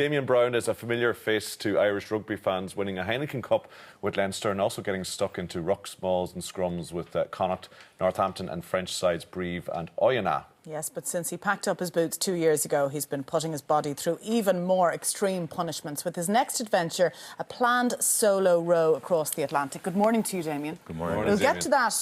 Damian Browne is a familiar face to Irish rugby fans, winning a Heineken Cup with Leinster and also getting stuck into rucks, mauls and scrums with Connacht, Northampton and French sides Brive and Oyonnax. Yes, but since he packed up his boots 2 years ago, he's been putting his body through even more extreme punishments with his next adventure, a planned solo row across the Atlantic. Good morning to you, Damian. Good morning. We'll get to that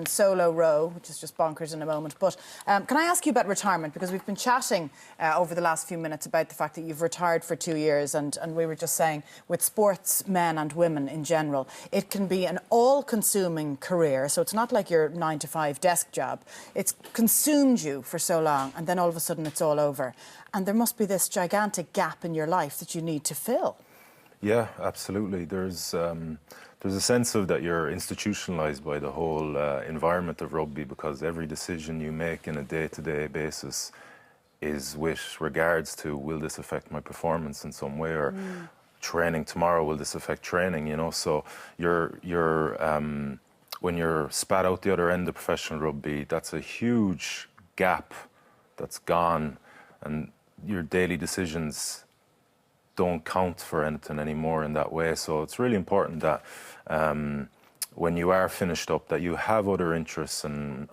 solo row, which is just bonkers, in a moment. But can I ask you about retirement? Because we've been chatting over the last few minutes about the fact that you've retired for 2 years, and we were just saying, with sportsmen and women in general, it can be an all-consuming career. So it's not like your 9-to-5 desk job. It's consumed you for so long, and then all of a sudden it's all over. And there must be this gigantic gap in your life that you need to fill. Yeah, absolutely. There's a sense of that you're institutionalized by the whole environment of rugby, because every decision you make in a day-to-day basis is with regards to, will this affect my performance in some way, or training tomorrow, will this affect training, you know? So when you're spat out the other end of professional rugby, that's a huge gap that's gone, and your daily decisions don't count for anything anymore in that way. So it's really important that when you are finished up, that you have other interests, and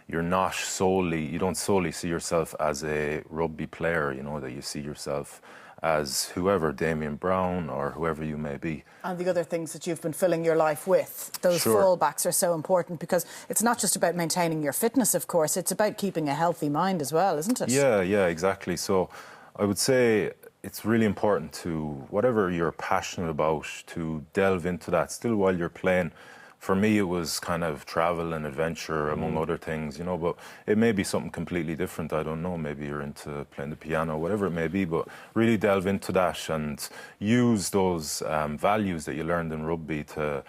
you don't solely see yourself as a rugby player, you know, that you see yourself as whoever, Damian Browne or whoever you may be. And the other things that you've been filling your life with, those fallbacks are so important, because it's not just about maintaining your fitness, of course, it's about keeping a healthy mind as well, isn't it? Yeah, exactly. So I would say it's really important to, whatever you're passionate about, to delve into that still while you're playing. For me, it was kind of travel and adventure, among other things, you know, but it may be something completely different. I don't know. Maybe you're into playing the piano, whatever it may be, but really delve into that and use those values that you learned in rugby to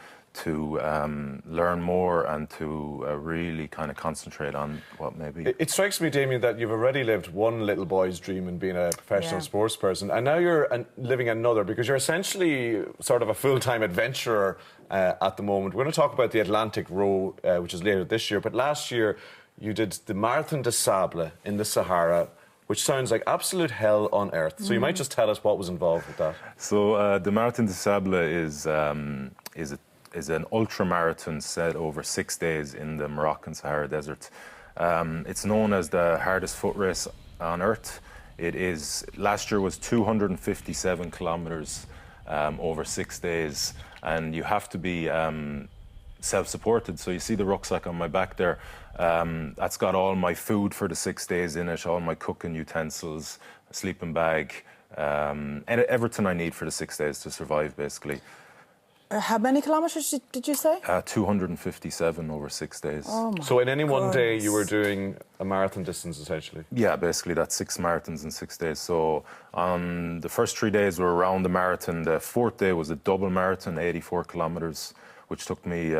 learn more and to really kind of concentrate on what may be. It strikes me, Damian, that you've already lived one little boy's dream in being a professional sports person, and now you're living another, because you're essentially sort of a full-time adventurer at the moment. We're going to talk about the Atlantic row, which is later this year, but last year you did the Marathon des Sables in the Sahara, which sounds like absolute hell on earth. So you might just tell us what was involved with that. So the Marathon des Sables is an ultra-marathon set over 6 days in the Moroccan Sahara Desert. It's known as the hardest foot race on earth. Last year was 257 kilometers over 6 days, and you have to be self-supported. So you see the rucksack on my back there. That's got all my food for the 6 days in it, all my cooking utensils, a sleeping bag, and everything I need for the 6 days to survive, basically. How many kilometres did you say? 257 over 6 days. Oh my So in any one day you were doing a marathon distance, essentially? Yeah, basically that's 6 marathons in 6 days. So on the first 3 days were around the marathon. The fourth day was a double marathon, 84 kilometres, which took me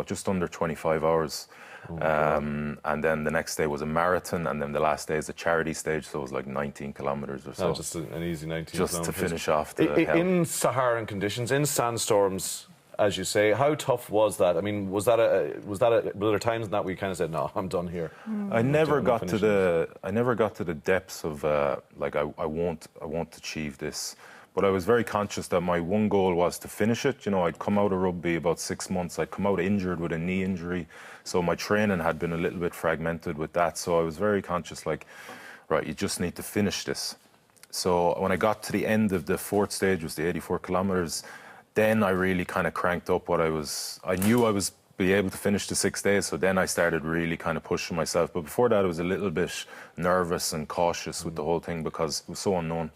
just under 25 hours. And then the next day was a marathon, and then the last day is a charity stage, so it was like 19 kilometres or so. Oh, just an easy 19 just kilometres. To finish off the in Saharan conditions, in sandstorms, as you say, how tough was that? I mean, were there times in that we kind of said, no, I'm done here? I never got to the depths of like I won't achieve this. But I was very conscious that my one goal was to finish it. You know, I'd come out of rugby about 6 months. I'd come out injured with a knee injury. So my training had been a little bit fragmented with that. So I was very conscious, like, right, you just need to finish this. So when I got to the end of the fourth stage, was the 84 kilometres, then I really kind of cranked up I knew I was be able to finish the 6 days. So then I started really kind of pushing myself. But before that, I was a little bit nervous and cautious with the whole thing, because it was so unknown.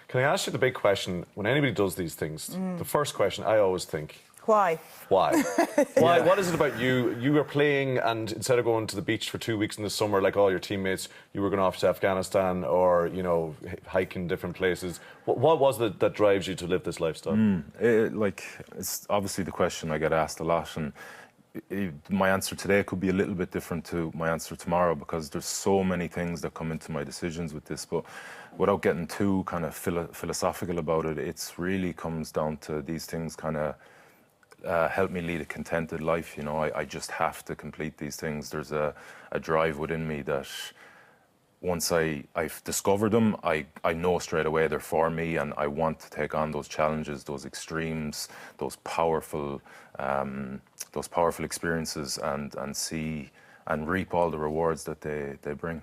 Can I ask you the big question? When anybody does these things, the first question I always think, why? Why? Why? What is it about you? You were playing, and instead of going to the beach for 2 weeks in the summer like all your teammates, you were going off to Afghanistan or, you know, hiking different places. What was it that drives you to live this lifestyle? It's obviously the question I get asked a lot, and my answer today could be a little bit different to my answer tomorrow, because there's so many things that come into my decisions with this. But without getting too kind of philosophical about it, it's really comes down to these things kind of help me lead a contented life. You know, I just have to complete these things. There's a drive within me that once I've discovered them, I know straight away they're for me, and I want to take on those challenges, those extremes, those powerful experiences, and see and reap all the rewards that they bring.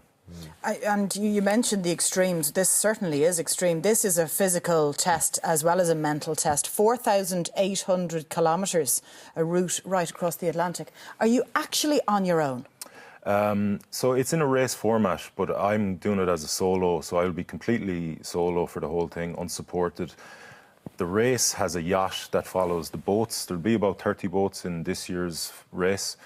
And you mentioned the extremes. This certainly is extreme. This is a physical test as well as a mental test. 4,800 kilometres, a route right across the Atlantic. Are you actually on your own? So it's in a race format, but I'm doing it as a solo, so I'll be completely solo for the whole thing, unsupported. The race has a yacht that follows the boats. There'll be about 30 boats in this year's race.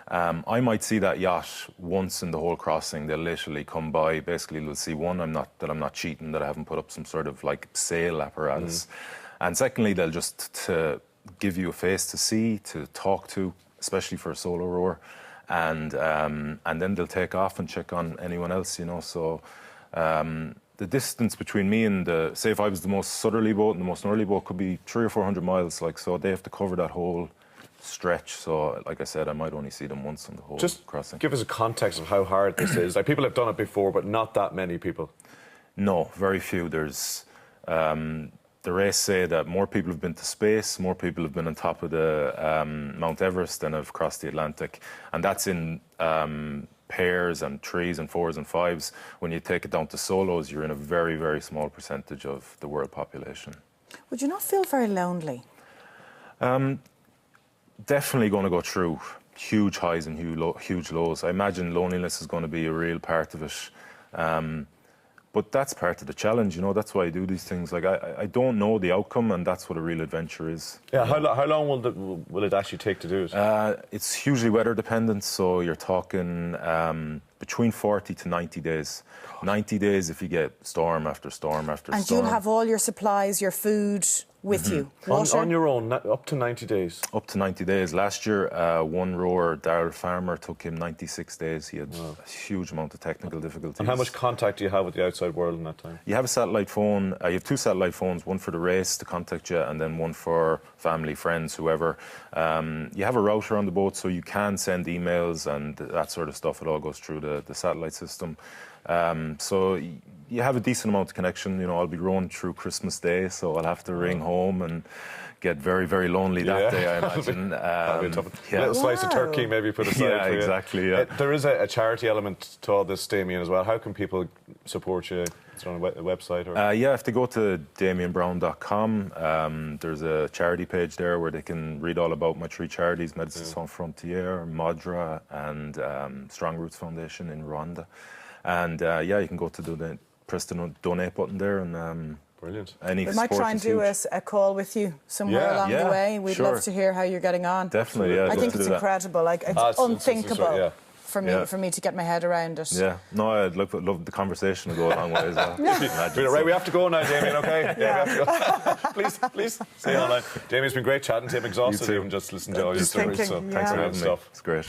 I might see that yacht once in the whole crossing. They'll literally come by. Basically, they'll see, one, I'm not cheating, that I haven't put up some sort of like sail apparatus. And secondly, they'll just to give you a face to see, to talk to, especially for a solo rower. And then they'll take off and check on anyone else, you know. So the distance between me and say if I was the most southerly boat and the most northerly boat, could be 300 or 400 miles. Like, so they have to cover that whole stretch. So, like I said, I might only see them once on the whole crossing. Give us a context of how hard this is. Like, people have done it before, but not that many people. No, very few. There's the race say that more people have been to space, more people have been on top of the Mount Everest than have crossed the Atlantic, and that's in pairs and threes and fours and fives. When you take it down to solos, you're in a very, very small percentage of the world population. Would you not feel very lonely? Definitely going to go through huge highs and huge lows. I imagine loneliness is going to be a real part of it. But that's part of the challenge, you know. That's why I do these things. Like, I don't know the outcome, and that's what a real adventure is. Yeah, how long will it actually take to do it? It's hugely weather dependent, so you're talking between 40 to 90 days. 90 days if you get storm after storm after storm. And you'll have all your supplies, your food with you? On your own, up to 90 days? Up to 90 days. Last year, one rower, Darryl Farmer, took him 96 days. He had a huge amount of technical difficulties. And how much contact do you have with the outside world in that time? You have a satellite phone. You have two satellite phones, one for the race to contact you, and then one for family, friends, whoever. You have a router on the boat, so you can send emails and that sort of stuff. It all goes through the satellite system. So you have a decent amount of connection. You know, I'll be rowing through Christmas Day, so I'll have to ring home and get very, very lonely that day, I imagine. Little slice of turkey maybe put aside. Yeah, exactly. Yeah. There is a charity element to all this, Damian, as well. How can people support you? Is it on a website? Or? Yeah, if they go to damianbrowne.com, there's a charity page there where they can read all about my three charities, Médecins Sans Frontières, Madra, and Strong Roots Foundation in Rwanda. And yeah, you can go to press the donate button there, and brilliant. We might try and do a call with you somewhere along the way. We'd love to hear how you're getting on. Definitely, yeah. I think it's incredible. Like, it's unthinkable for me to get to get my head around it. Yeah, no, I'd love the conversation to go a long way as well. Right, we have to go now, Damian. Okay, we have to go. please, stay online. Damian, it's been great chatting to you. I'm exhausted even just listening to all your stories. So thanks for having me. It's great.